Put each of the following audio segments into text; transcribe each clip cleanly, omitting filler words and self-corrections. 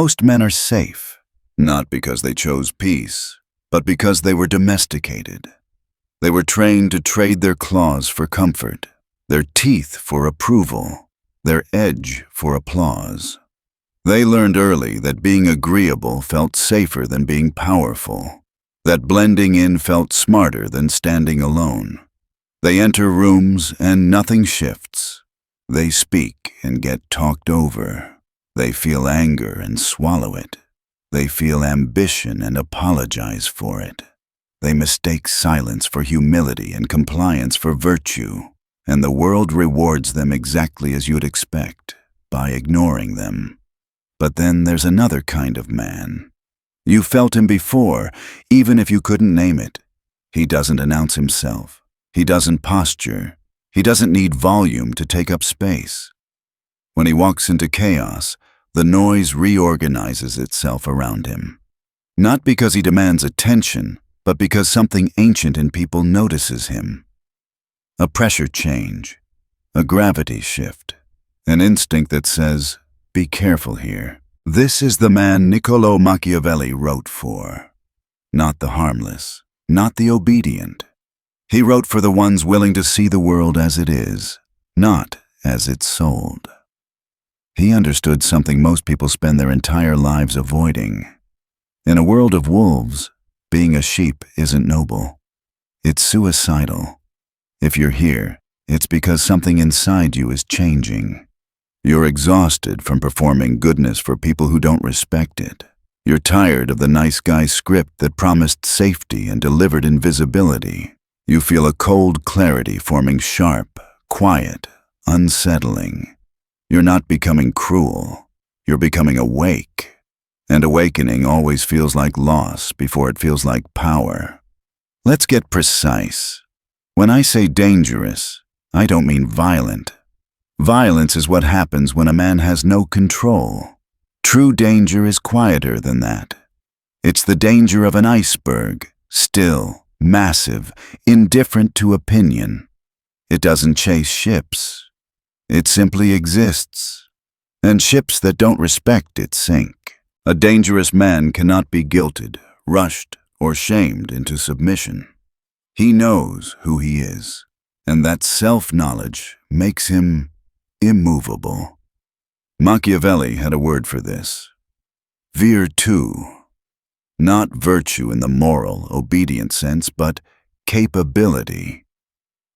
Most men are safe, not because they chose peace, but because they were domesticated. They were trained to trade their claws for comfort, their teeth for approval, their edge for applause. They learned early that being agreeable felt safer than being powerful, that blending in felt smarter than standing alone. They enter rooms and nothing shifts. They speak and get talked over. They feel anger and swallow it. They feel ambition and apologize for it. They mistake silence for humility and compliance for virtue, and the world rewards them exactly as you'd expect, by ignoring them. But then there's another kind of man. You felt him before, even if you couldn't name it. He doesn't announce himself. He doesn't posture. He doesn't need volume to take up space. When he walks into chaos, the noise reorganizes itself around him. Not because he demands attention, but because something ancient in people notices him. A pressure change, a gravity shift, an instinct that says, "Be careful here." This is the man Niccolo Machiavelli wrote for. Not the harmless, not the obedient. He wrote for the ones willing to see the world as it is, not as it's sold. He understood something most people spend their entire lives avoiding. In a world of wolves, being a sheep isn't noble. It's suicidal. If you're here, it's because something inside you is changing. You're exhausted from performing goodness for people who don't respect it. You're tired of the nice guy script that promised safety and delivered invisibility. You feel a cold clarity forming sharp, quiet, unsettling. You're not becoming cruel. You're becoming awake. And awakening always feels like loss before it feels like power. Let's get precise. When I say dangerous, I don't mean violent. Violence is what happens when a man has no control. True danger is quieter than that. It's the danger of an iceberg, still, massive, indifferent to opinion. It doesn't chase ships. It simply exists. And ships that don't respect it sink. A dangerous man cannot be guilted, rushed, or shamed into submission. He knows who he is, and that self-knowledge makes him immovable. Machiavelli had a word for this. Virtù. Not virtue in the moral, obedient sense, but capability.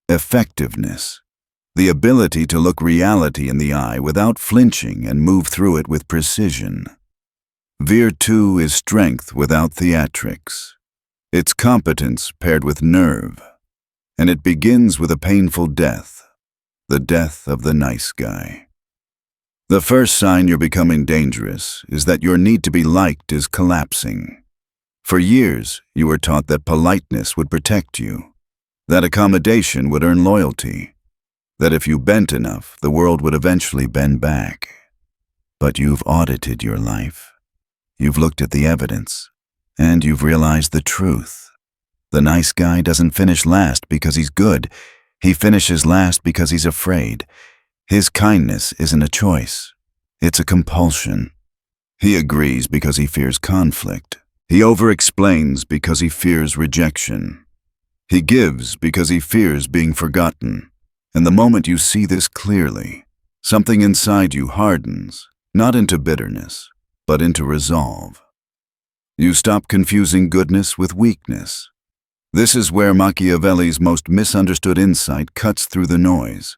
Effectiveness. The ability to look reality in the eye without flinching and move through it with precision. Virtù is strength without theatrics. It's competence paired with nerve. And it begins with a painful death, the death of the nice guy. The first sign you're becoming dangerous is that your need to be liked is collapsing. For years, you were taught that politeness would protect you, that accommodation would earn loyalty, that if you bent enough, the world would eventually bend back. But you've audited your life. You've looked at the evidence, and you've realized the truth. The nice guy doesn't finish last because he's good. He finishes last because he's afraid. His kindness isn't a choice. It's a compulsion. He agrees because he fears conflict. He over-explains because he fears rejection. He gives because he fears being forgotten. And the moment you see this clearly, something inside you hardens, not into bitterness, but into resolve. You stop confusing goodness with weakness. This is where Machiavelli's most misunderstood insight cuts through the noise.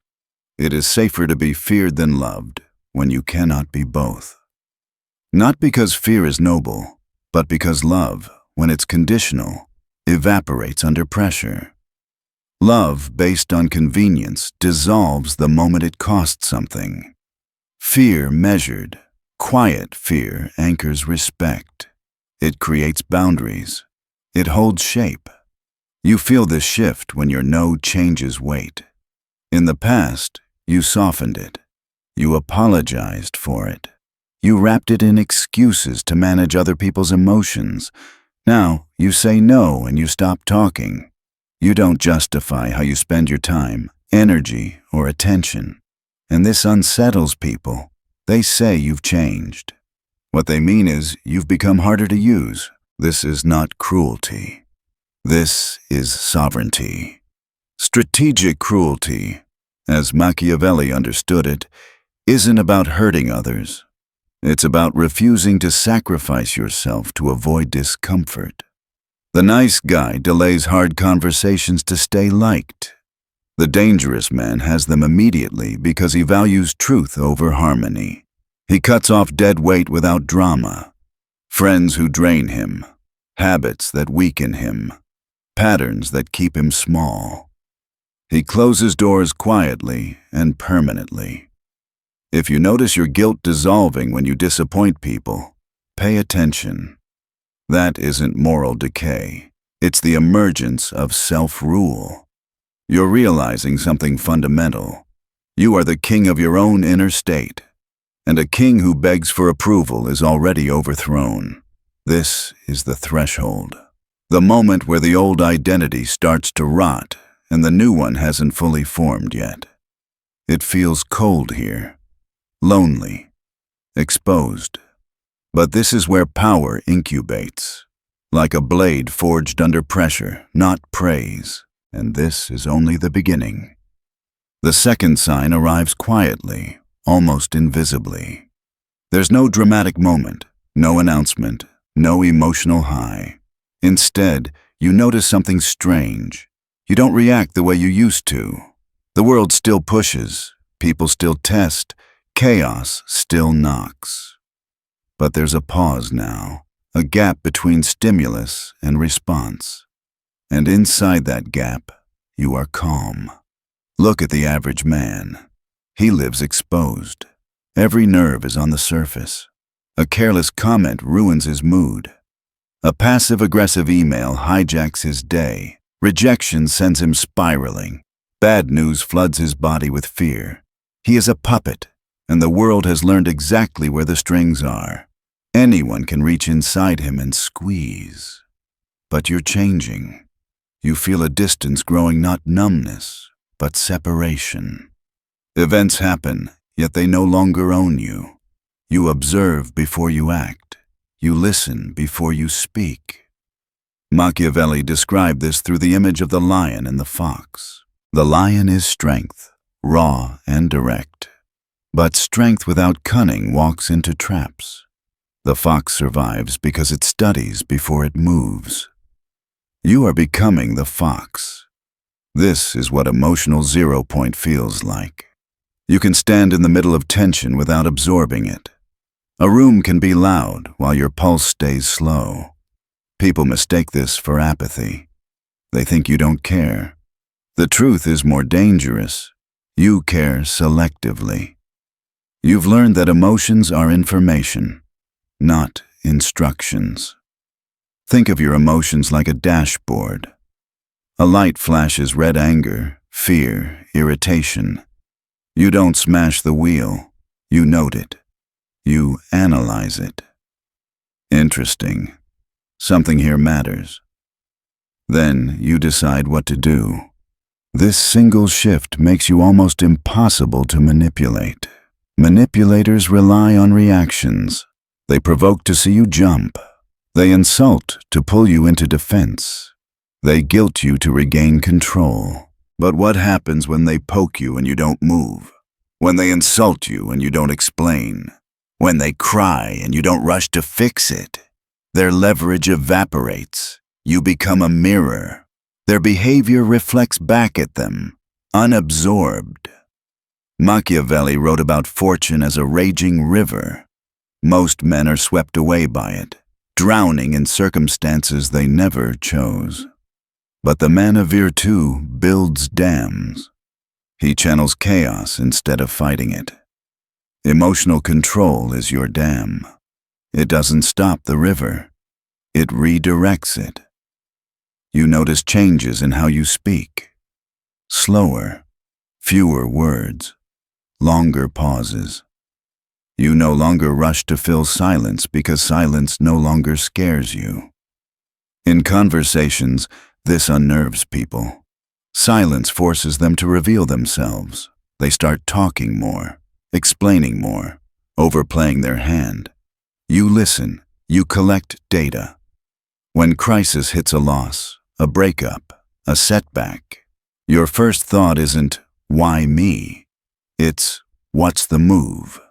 It is safer to be feared than loved when you cannot be both. Not because fear is noble, but because love, when it's conditional, evaporates under pressure. Love based on convenience dissolves the moment it costs something. Fear measured, quiet fear anchors respect. It creates boundaries. It holds shape. You feel this shift when your no changes weight. In the past, you softened it. You apologized for it. You wrapped it in excuses to manage other people's emotions. Now, you say no and you stop talking. You don't justify how you spend your time, energy, or attention. And this unsettles people. They say you've changed. What they mean is you've become harder to use. This is not cruelty. This is sovereignty. Strategic cruelty, as Machiavelli understood it, isn't about hurting others. It's about refusing to sacrifice yourself to avoid discomfort. The nice guy delays hard conversations to stay liked. The dangerous man has them immediately because he values truth over harmony. He cuts off dead weight without drama. Friends who drain him. Habits that weaken him. Patterns that keep him small. He closes doors quietly and permanently. If you notice your guilt dissolving when you disappoint people, pay attention. That isn't moral decay. It's the emergence of self-rule. You're realizing something fundamental. You are the king of your own inner state, and a king who begs for approval is already overthrown. This is the threshold, the moment where the old identity starts to rot and the new one hasn't fully formed yet. It feels cold here, lonely, exposed. But this is where power incubates, like a blade forged under pressure, not praise. And this is only the beginning. The second sign arrives quietly, almost invisibly. There's no dramatic moment, no announcement, no emotional high. Instead, you notice something strange. You don't react the way you used to. The world still pushes, people still test, chaos still knocks. But there's a pause now, a gap between stimulus and response. And inside that gap, you are calm. Look at the average man. He lives exposed. Every nerve is on the surface. A careless comment ruins his mood. A passive-aggressive email hijacks his day. Rejection sends him spiraling. Bad news floods his body with fear. He is a puppet, and the world has learned exactly where the strings are. Anyone can reach inside him and squeeze. But you're changing. You feel a distance growing, not numbness, but separation. Events happen, yet they no longer own you. You observe before you act. You listen before you speak. Machiavelli described this through the image of the lion and the fox. The lion is strength, raw and direct. But strength without cunning walks into traps. The fox survives because it studies before it moves. You are becoming the fox. This is what emotional zero point feels like. You can stand in the middle of tension without absorbing it. A room can be loud while your pulse stays slow. People mistake this for apathy. They think you don't care. The truth is more dangerous. You care selectively. You've learned that emotions are information, not instructions. Think of your emotions like a dashboard. A light flashes red anger, fear, irritation. You don't smash the wheel. You note it. You analyze it. Interesting. Something here matters. Then you decide what to do. This single shift makes you almost impossible to manipulate. Manipulators rely on reactions. They provoke to see you jump. They insult to pull you into defense. They guilt you to regain control. But what happens when they poke you and you don't move? When they insult you and you don't explain? When they cry and you don't rush to fix it? Their leverage evaporates. You become a mirror. Their behavior reflects back at them, unabsorbed. Machiavelli wrote about fortune as a raging river. Most men are swept away by it, drowning in circumstances they never chose. But the man of virtue builds dams. He channels chaos instead of fighting it. Emotional control is your dam. It doesn't stop the river. It redirects it. You notice changes in how you speak. Slower, fewer words, longer pauses. You no longer rush to fill silence because silence no longer scares you. In conversations, this unnerves people. Silence forces them to reveal themselves. They start talking more, explaining more, overplaying their hand. You listen. You collect data. When crisis hits a loss, a breakup, a setback, your first thought isn't, "Why me?" It's, "What's the move?"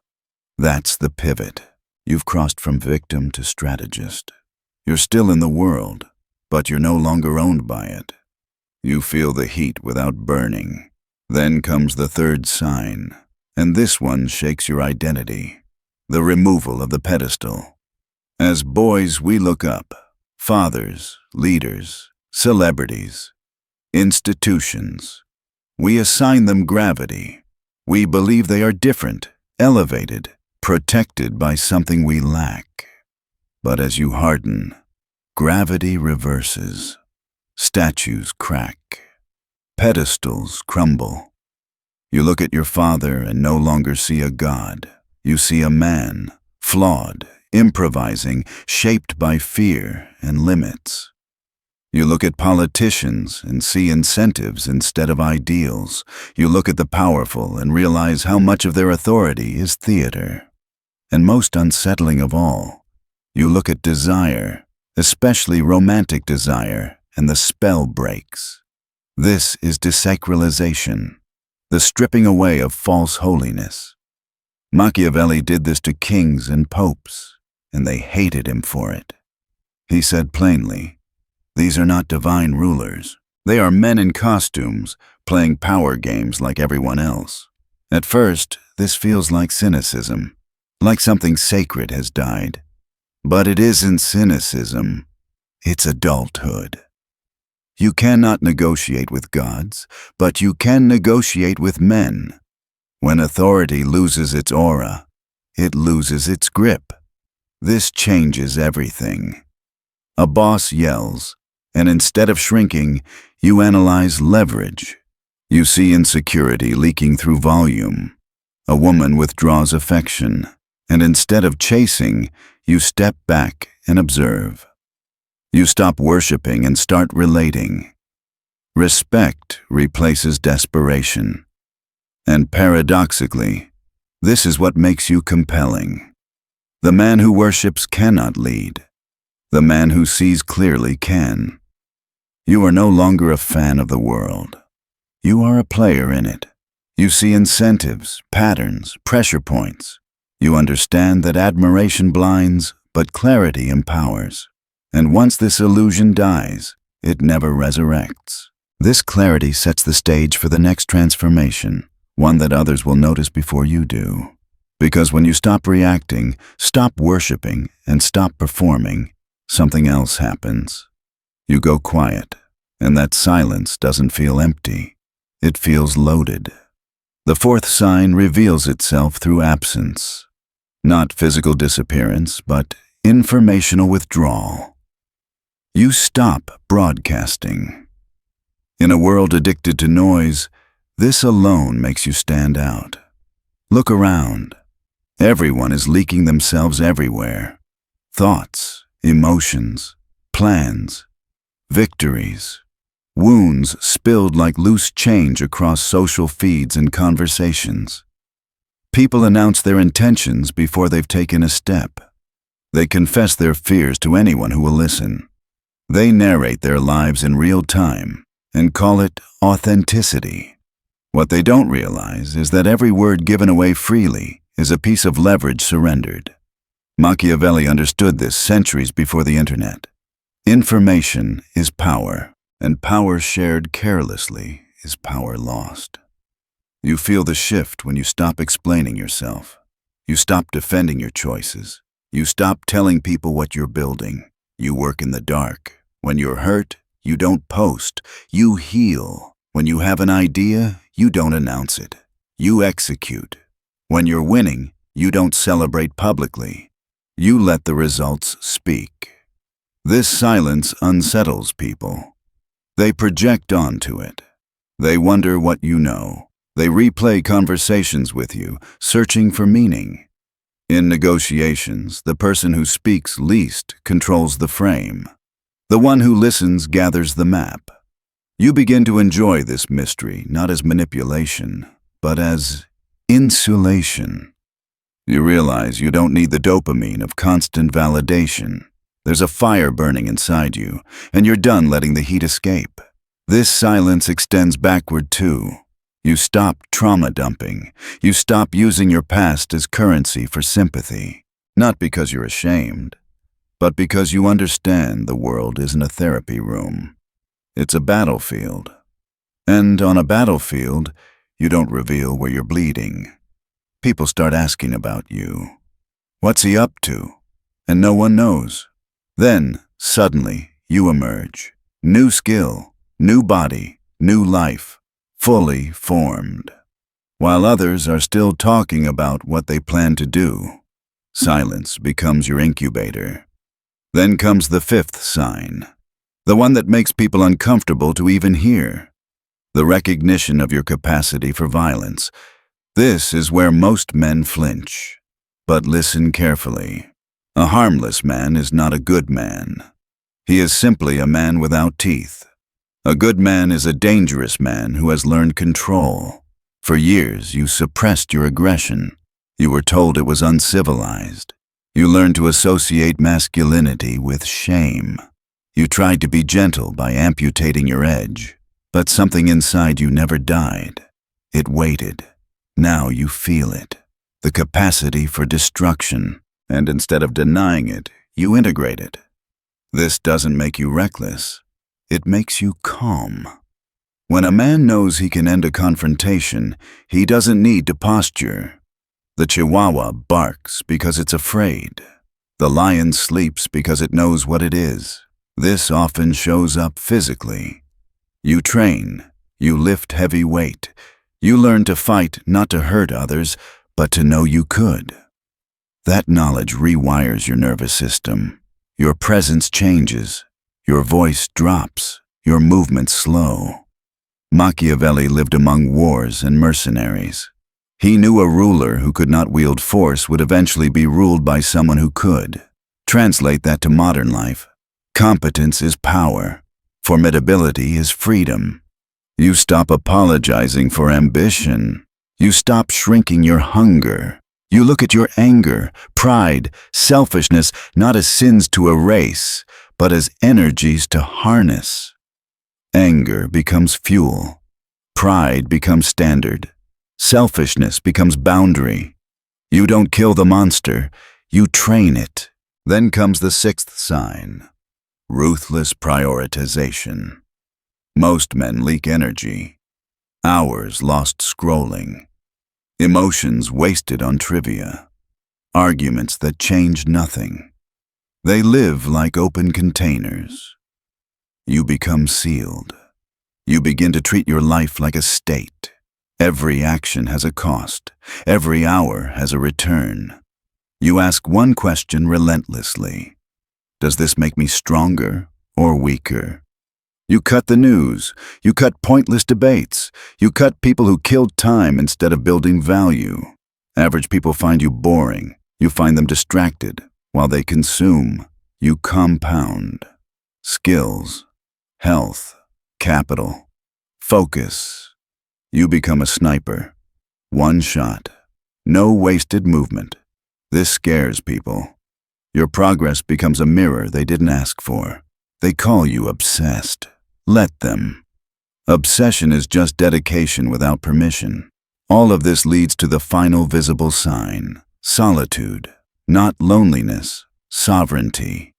That's the pivot. You've crossed from victim to strategist. You're still in the world, but you're no longer owned by it. You feel the heat without burning. Then comes the third sign, and this one shakes your identity. The removal of the pedestal. As boys, we look up. Fathers, leaders, celebrities, institutions. We assign them gravity. We believe they are different, elevated, protected by something we lack. But as you harden, gravity reverses. Statues crack. Pedestals crumble. You look at your father and no longer see a god. You see a man, flawed, improvising, shaped by fear and limits. You look at politicians and see incentives instead of ideals. You look at the powerful and realize how much of their authority is theater. And most unsettling of all, you look at desire, especially romantic desire, and the spell breaks. This is desacralization, the stripping away of false holiness. Machiavelli did this to kings and popes, and they hated him for it. He said plainly, "These are not divine rulers. They are men in costumes, playing power games like everyone else." At first, this feels like cynicism, like something sacred has died. But it isn't cynicism. It's adulthood. You cannot negotiate with gods, but you can negotiate with men. When authority loses its aura, it loses its grip. This changes everything. A boss yells, and instead of shrinking, you analyze leverage. You see insecurity leaking through volume. A woman withdraws affection, and instead of chasing, you step back and observe. You stop worshiping and start relating. Respect replaces desperation. And paradoxically, this is what makes you compelling. The man who worships cannot lead. The man who sees clearly can. You are no longer a fan of the world. You are a player in it. You see incentives, patterns, pressure points. You understand that admiration blinds, but clarity empowers. And once this illusion dies, it never resurrects. This clarity sets the stage for the next transformation, one that others will notice before you do. Because when you stop reacting, stop worshiping, and stop performing, something else happens. You go quiet, and that silence doesn't feel empty. It feels loaded. The fourth sign reveals itself through absence. Not physical disappearance, but informational withdrawal. You stop broadcasting. In a world addicted to noise, this alone makes you stand out. Look around. Everyone is leaking themselves everywhere. Thoughts, emotions, plans, victories, wounds spilled like loose change across social feeds and conversations. People announce their intentions before they've taken a step. They confess their fears to anyone who will listen. They narrate their lives in real time and call it authenticity. What they don't realize is that every word given away freely is a piece of leverage surrendered. Machiavelli understood this centuries before the internet. Information is power, and power shared carelessly is power lost. You feel the shift when you stop explaining yourself. You stop defending your choices. You stop telling people what you're building. You work in the dark. When you're hurt, you don't post. You heal. When you have an idea, you don't announce it. You execute. When you're winning, you don't celebrate publicly. You let the results speak. This silence unsettles people. They project onto it. They wonder what you know. They replay conversations with you, searching for meaning. In negotiations, the person who speaks least controls the frame. The one who listens gathers the map. You begin to enjoy this mystery not as manipulation, but as insulation. You realize you don't need the dopamine of constant validation. There's a fire burning inside you, and you're done letting the heat escape. This silence extends backward too. You stop trauma dumping. You stop using your past as currency for sympathy. Not because you're ashamed, but because you understand the world isn't a therapy room. It's a battlefield. And on a battlefield, you don't reveal where you're bleeding. People start asking about you. What's he up to? And no one knows. Then, suddenly, you emerge. New skill, new body, new life, fully formed. While others are still talking about what they plan to do, silence becomes your incubator. Then comes the fifth sign, the one that makes people uncomfortable to even hear. The recognition of your capacity for violence. This is where most men flinch. But listen carefully. A harmless man is not a good man. He is simply a man without teeth. A good man is a dangerous man who has learned control. For years, you suppressed your aggression. You were told it was uncivilized. You learned to associate masculinity with shame. You tried to be gentle by amputating your edge. But something inside you never died. It waited. Now you feel it. The capacity for destruction. And instead of denying it, you integrate it. This doesn't make you reckless. It makes you calm. When a man knows he can end a confrontation, he doesn't need to posture. The chihuahua barks because it's afraid. The lion sleeps because it knows what it is. This often shows up physically. You train. You lift heavy weight. You learn to fight not to hurt others, but to know you could. That knowledge rewires your nervous system. Your presence changes. Your voice drops. Your movements slow. Machiavelli lived among wars and mercenaries. He knew a ruler who could not wield force would eventually be ruled by someone who could. Translate that to modern life. Competence is power. Formidability is freedom. You stop apologizing for ambition. You stop shrinking your hunger. You look at your anger, pride, selfishness not as sins to erase, but as energies to harness. Anger becomes fuel. Pride becomes standard. Selfishness becomes boundary. You don't kill the monster, you train it. Then comes the sixth sign. Ruthless prioritization. Most men leak energy. Hours lost scrolling. Emotions wasted on trivia. Arguments that change nothing. They live like open containers. You become sealed. You begin to treat your life like a state. Every action has a cost. Every hour has a return. You ask one question relentlessly. Does this make me stronger or weaker? You cut the news. You cut pointless debates. You cut people who killed time instead of building value. Average people find you boring. You find them distracted. While they consume, you compound. Skills, health, capital, focus. You become a sniper. One shot. No wasted movement. This scares people. Your progress becomes a mirror they didn't ask for. They call you obsessed. Let them. Obsession is just dedication without permission. All of this leads to the final visible sign, solitude, not loneliness, sovereignty.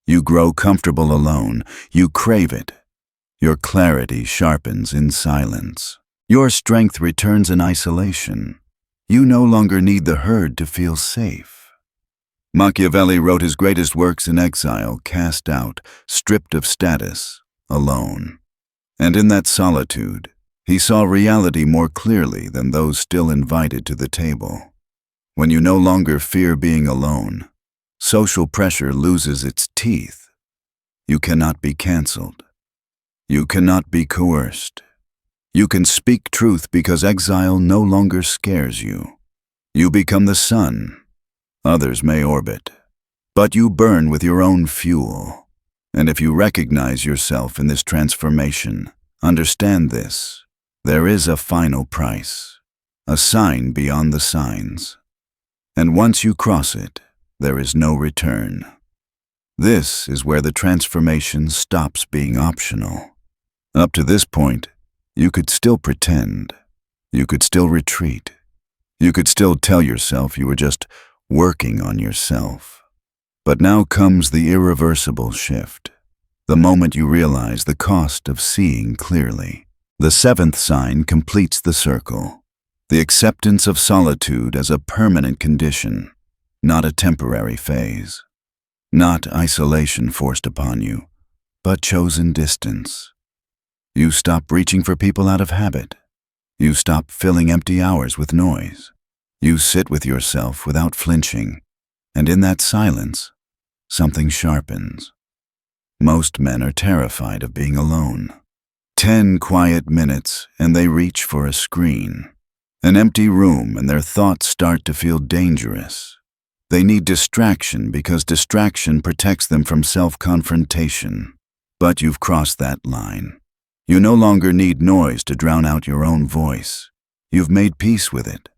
You grow comfortable alone. You crave it. Your clarity sharpens in silence. Your strength returns in isolation. You no longer need the herd to feel safe. Machiavelli wrote his greatest works in exile, cast out, stripped of status, alone. And in that solitude, he saw reality more clearly than those still invited to the table. When you no longer fear being alone, social pressure loses its teeth. You cannot be canceled. You cannot be coerced. You can speak truth because exile no longer scares you. You become the sun. Others may orbit, but you burn with your own fuel. And if you recognize yourself in this transformation, understand this. There is a final price, a sign beyond the signs. And once you cross it, there is no return. This is where the transformation stops being optional. Up to this point, you could still pretend. You could still retreat. You could still tell yourself you were just working on yourself. But now comes the irreversible shift. The moment you realize the cost of seeing clearly. The seventh sign completes the circle. The acceptance of solitude as a permanent condition, not a temporary phase. Not isolation forced upon you, but chosen distance. You stop reaching for people out of habit. You stop filling empty hours with noise. You sit with yourself without flinching, and in that silence, something sharpens. Most men are terrified of being alone. 10 quiet minutes and they reach for a screen. An empty room and their thoughts start to feel dangerous. They need distraction because distraction protects them from self-confrontation. But you've crossed that line. You no longer need noise to drown out your own voice. You've made peace with it.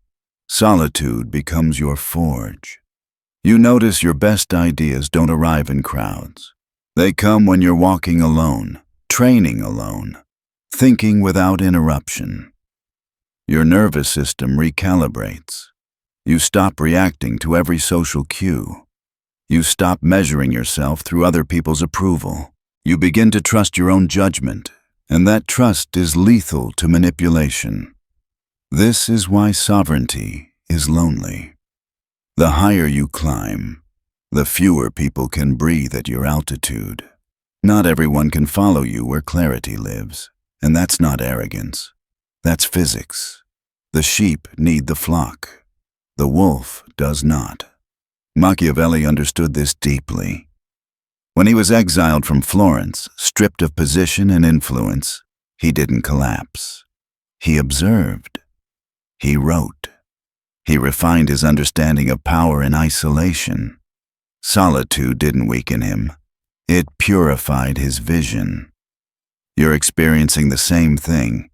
Solitude becomes your forge. You notice your best ideas don't arrive in crowds. They come when you're walking alone, training alone, thinking without interruption. Your nervous system recalibrates. You stop reacting to every social cue. You stop measuring yourself through other people's approval. You begin to trust your own judgment, and that trust is lethal to manipulation. This is why sovereignty is lonely. The higher you climb, the fewer people can breathe at your altitude. Not everyone can follow you where clarity lives, and that's not arrogance. That's physics. The sheep need the flock. The wolf does not. Machiavelli understood this deeply. When he was exiled from Florence, stripped of position and influence, he didn't collapse. He observed. He wrote. He refined his understanding of power in isolation. Solitude didn't weaken him. It purified his vision. You're experiencing the same thing.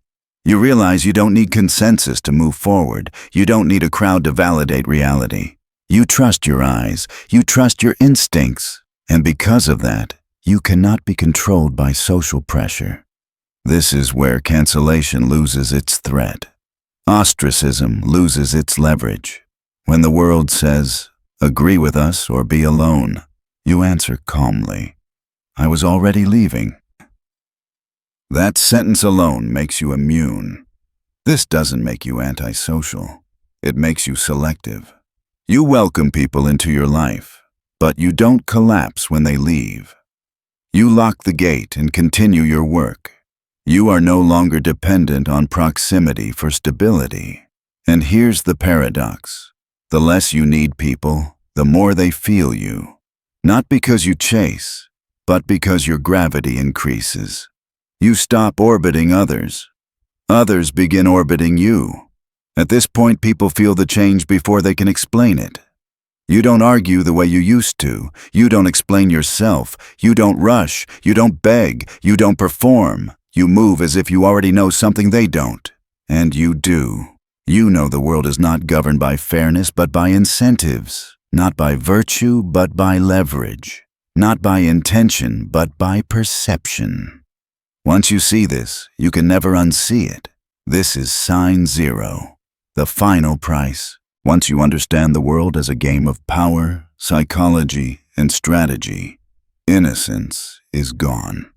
You realize you don't need consensus to move forward. You don't need a crowd to validate reality. You trust your eyes. You trust your instincts. And because of that, you cannot be controlled by social pressure. This is where cancellation loses its threat. Ostracism loses its leverage. When the world says, "Agree with us or be alone," you answer calmly, "I was already leaving." That sentence alone makes you immune. This doesn't make you antisocial. It makes you selective. You welcome people into your life, but you don't collapse when they leave. You lock the gate and continue your work. You are no longer dependent on proximity for stability. And here's the paradox. The less you need people, the more they feel you. Not because you chase, but because your gravity increases. You stop orbiting others. Others begin orbiting you. At this point, people feel the change before they can explain it. You don't argue the way you used to. You don't explain yourself. You don't rush. You don't beg. You don't perform. You move as if you already know something they don't. And you do. You know the world is not governed by fairness, but by incentives. Not by virtue, but by leverage. Not by intention, but by perception. Once you see this, you can never unsee it. This is sign zero, the final price. Once you understand the world as a game of power, psychology, and strategy, innocence is gone.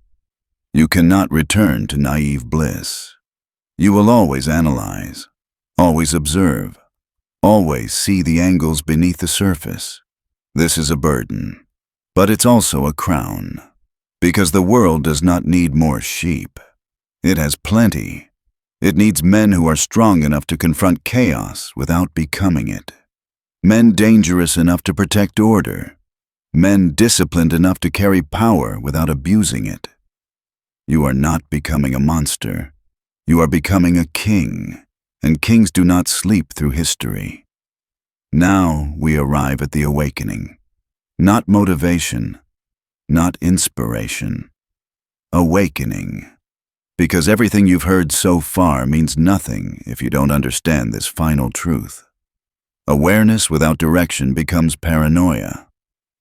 You cannot return to naive bliss. You will always analyze, always observe, always see the angles beneath the surface. This is a burden, but it's also a crown. Because the world does not need more sheep. It has plenty. It needs men who are strong enough to confront chaos without becoming it. Men dangerous enough to protect order. Men disciplined enough to carry power without abusing it. You are not becoming a monster. You are becoming a king, and kings do not sleep through history. Now we arrive at the awakening. Not motivation, not inspiration. Awakening. Because everything you've heard so far means nothing if you don't understand this final truth. Awareness without direction becomes paranoia.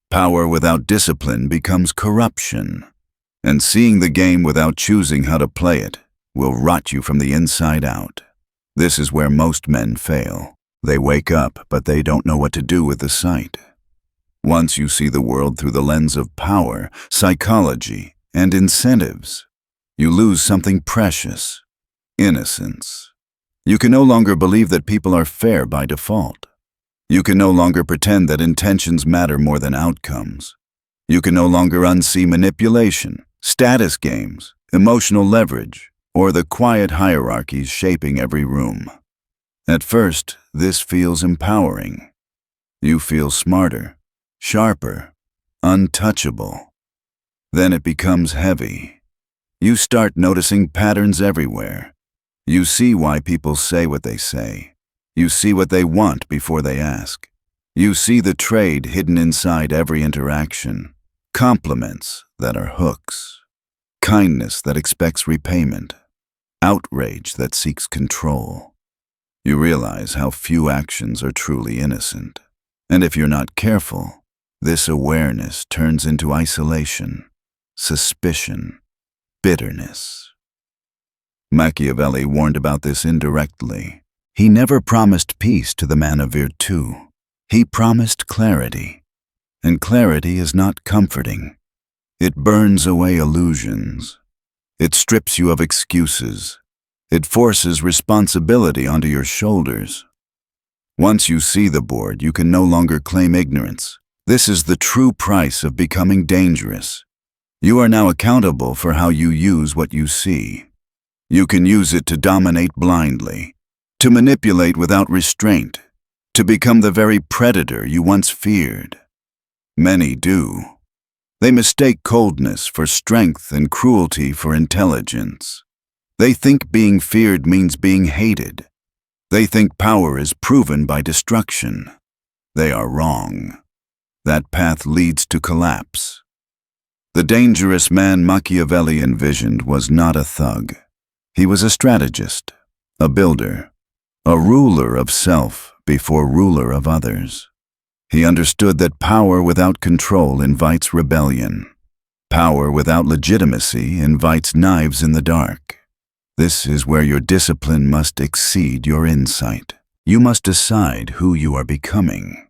Power without discipline becomes corruption. And seeing the game without choosing how to play it will rot you from the inside out. This is where most men fail. They wake up, but they don't know what to do with the sight. Once you see the world through the lens of power, psychology, and incentives, you lose something precious: innocence. You can no longer believe that people are fair by default. You can no longer pretend that intentions matter more than outcomes. You can no longer unsee manipulation, status games, emotional leverage, or the quiet hierarchies shaping every room. At first, this feels empowering. You feel smarter, sharper, untouchable. Then it becomes heavy. You start noticing patterns everywhere. You see why people say what they say. You see what they want before they ask. You see the trade hidden inside every interaction. Compliments that are hooks. Kindness that expects repayment. Outrage that seeks control. You realize how few actions are truly innocent. And if you're not careful, this awareness turns into isolation, suspicion, bitterness. Machiavelli warned about this indirectly. He never promised peace to the man of virtue. He promised clarity. And clarity is not comforting. It burns away illusions. It strips you of excuses. It forces responsibility onto your shoulders. Once you see the board, you can no longer claim ignorance. This is the true price of becoming dangerous. You are now accountable for how you use what you see. You can use it to dominate blindly, to manipulate without restraint, to become the very predator you once feared. Many do. They mistake coldness for strength and cruelty for intelligence. They think being feared means being hated. They think power is proven by destruction. They are wrong. That path leads to collapse. The dangerous man Machiavelli envisioned was not a thug. He was a strategist, a builder, a ruler of self before ruler of others. He understood that power without control invites rebellion. Power without legitimacy invites knives in the dark. This is where your discipline must exceed your insight. You must decide who you are becoming.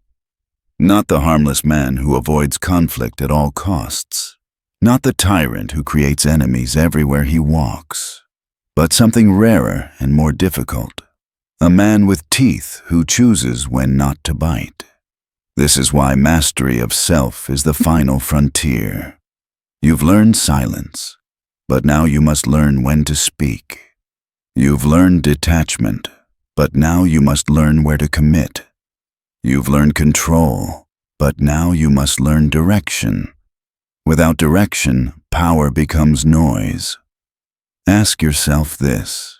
Not the harmless man who avoids conflict at all costs. Not the tyrant who creates enemies everywhere he walks. But something rarer and more difficult. A man with teeth who chooses when not to bite. This is why mastery of self is the final frontier. You've learned silence, but now you must learn when to speak. You've learned detachment, but now you must learn where to commit. You've learned control, but now you must learn direction. Without direction, power becomes noise. Ask yourself this: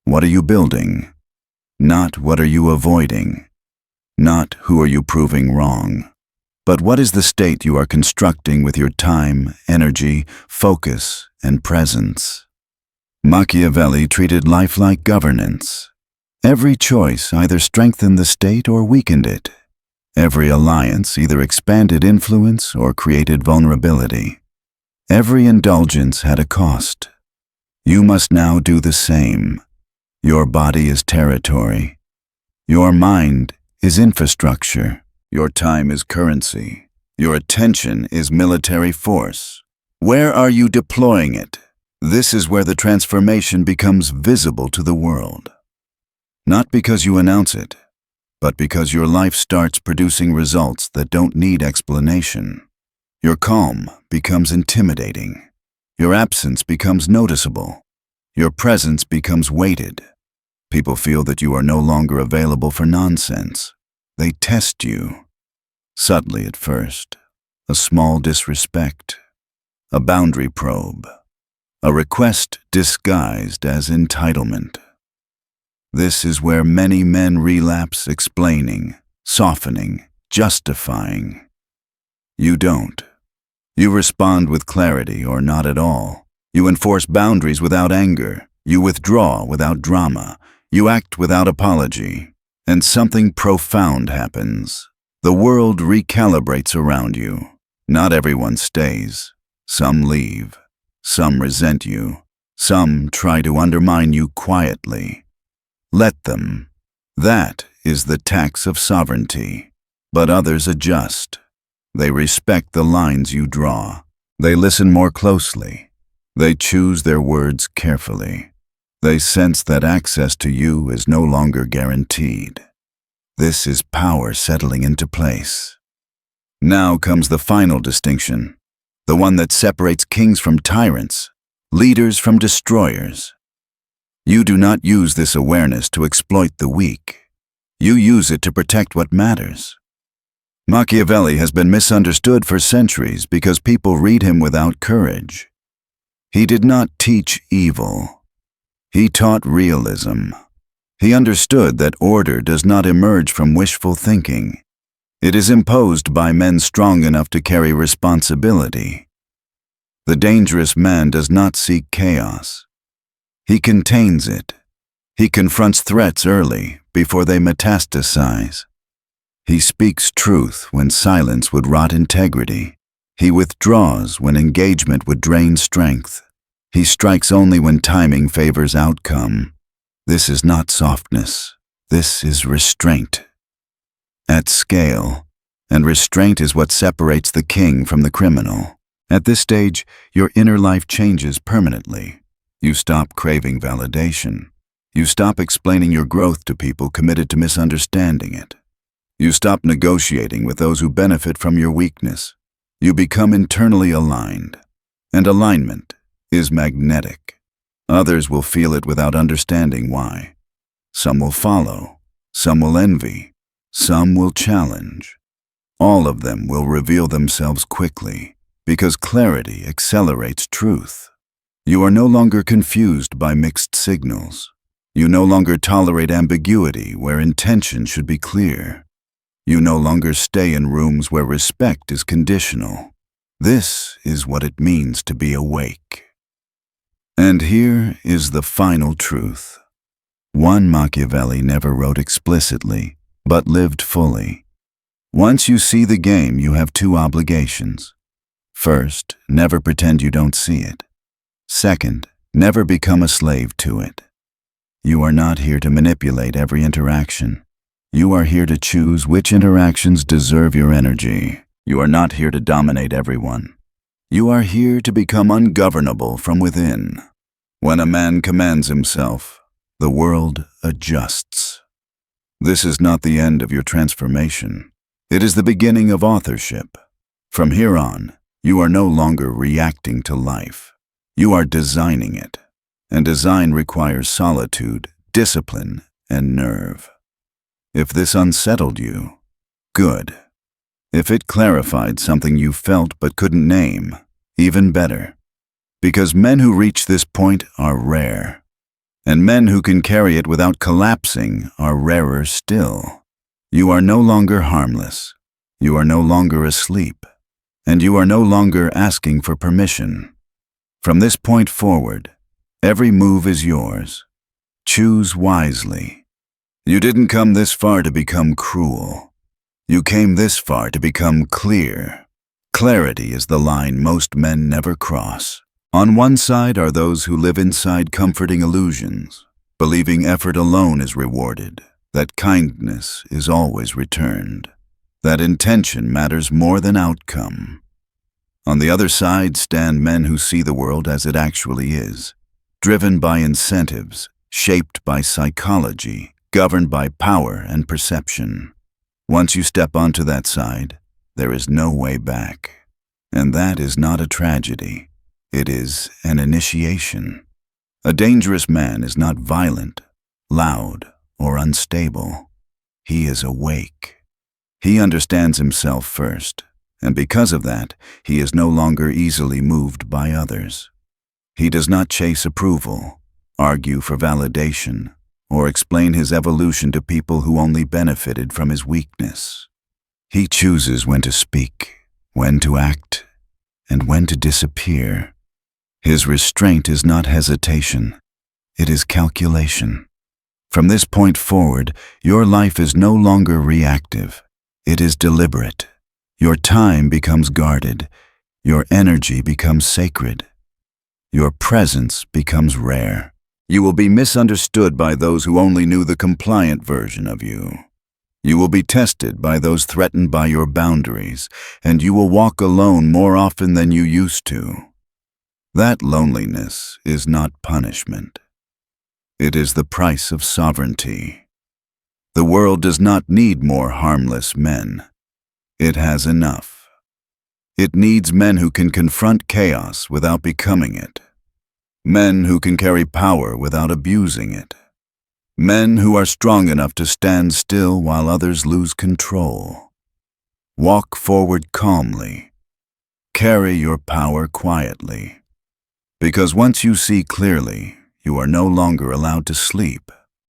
what are you building? Not what are you avoiding? Not who are you proving wrong? But what is the state you are constructing with your time, energy, focus, and presence? Machiavelli treated life like governance. Every choice either strengthened the state or weakened it. Every alliance either expanded influence or created vulnerability. Every indulgence had a cost. You must now do the same. Your body is territory. Your mind is infrastructure. Your time is currency. Your attention is military force. Where are you deploying it? This is where the transformation becomes visible to the world. Not because you announce it, but because your life starts producing results that don't need explanation. Your calm becomes intimidating. Your absence becomes noticeable. Your presence becomes weighted. People feel that you are no longer available for nonsense. They test you. Subtly at first. A small disrespect. A boundary probe. A request disguised as entitlement. This is where many men relapse, explaining, softening, justifying. You don't. You respond with clarity or not at all. You enforce boundaries without anger. You withdraw without drama. You act without apology. and something profound happens. The world recalibrates around you. Not everyone stays. Some leave. Some resent you. Some try to undermine you quietly. Let them. That is the tax of sovereignty. But others adjust. They respect the lines you draw. They listen more closely. They choose their words carefully. They sense that access to you is no longer guaranteed. This is power settling into place. Now comes the final distinction, the one that separates kings from tyrants, leaders from destroyers. You do not use this awareness to exploit the weak. You use it to protect what matters. Machiavelli has been misunderstood for centuries because people read him without courage. He did not teach evil. He taught realism. He understood that order does not emerge from wishful thinking. It is imposed by men strong enough to carry responsibility. The dangerous man does not seek chaos. He contains it. He confronts threats early, before they metastasize. He speaks truth when silence would rot integrity. He withdraws when engagement would drain strength. He strikes only when timing favors outcome. This is not softness. This is restraint. At scale, and restraint is what separates the king from the criminal. At this stage, your inner life changes permanently. You stop craving validation. You stop explaining your growth to people committed to misunderstanding it. You stop negotiating with those who benefit from your weakness. You become internally aligned. And alignment is magnetic. Others will feel it without understanding why. Some will follow. Some will envy. Some will challenge. All of them will reveal themselves quickly, because clarity accelerates truth. You are no longer confused by mixed signals. You no longer tolerate ambiguity where intention should be clear. You no longer stay in rooms where respect is conditional. This is what it means to be awake. And here is the final truth. One Machiavelli never wrote explicitly, but lived fully. Once you see the game, you have two obligations. First, never pretend you don't see it. Second, never become a slave to it. You are not here to manipulate every interaction. You are here to choose which interactions deserve your energy. You are not here to dominate everyone. You are here to become ungovernable from within. When a man commands himself, the world adjusts. This is not the end of your transformation. It is the beginning of authorship. From here on, you are no longer reacting to life. You are designing it. And design requires solitude, discipline, and nerve. If this unsettled you, good. If it clarified something you felt but couldn't name, even better. Because men who reach this point are rare. And men who can carry it without collapsing are rarer still. You are no longer harmless. You are no longer asleep. And you are no longer asking for permission. From this point forward, every move is yours. Choose wisely. You didn't come this far to become cruel. You came this far to become clear. Clarity is the line most men never cross. On one side are those who live inside comforting illusions, believing effort alone is rewarded, that kindness is always returned, that intention matters more than outcome. On the other side stand men who see the world as it actually is, driven by incentives, shaped by psychology, governed by power and perception. Once you step onto that side, there is no way back. And that is not a tragedy. It is an initiation. A dangerous man is not violent, loud, or unstable. He is awake. He understands himself first, and because of that, he is no longer easily moved by others. He does not chase approval, argue for validation, or explain his evolution to people who only benefited from his weakness. He chooses when to speak, when to act, and when to disappear. His restraint is not hesitation, it is calculation. From this point forward, your life is no longer reactive. It is deliberate. Your time becomes guarded. Your energy becomes sacred. Your presence becomes rare. You will be misunderstood by those who only knew the compliant version of you. You will be tested by those threatened by your boundaries, and you will walk alone more often than you used to. That loneliness is not punishment. It is the price of sovereignty. The world does not need more harmless men. It has enough. It needs men who can confront chaos without becoming it. Men who can carry power without abusing it. Men who are strong enough to stand still while others lose control. Walk forward calmly. Carry your power quietly. Because once you see clearly, you are no longer allowed to sleep.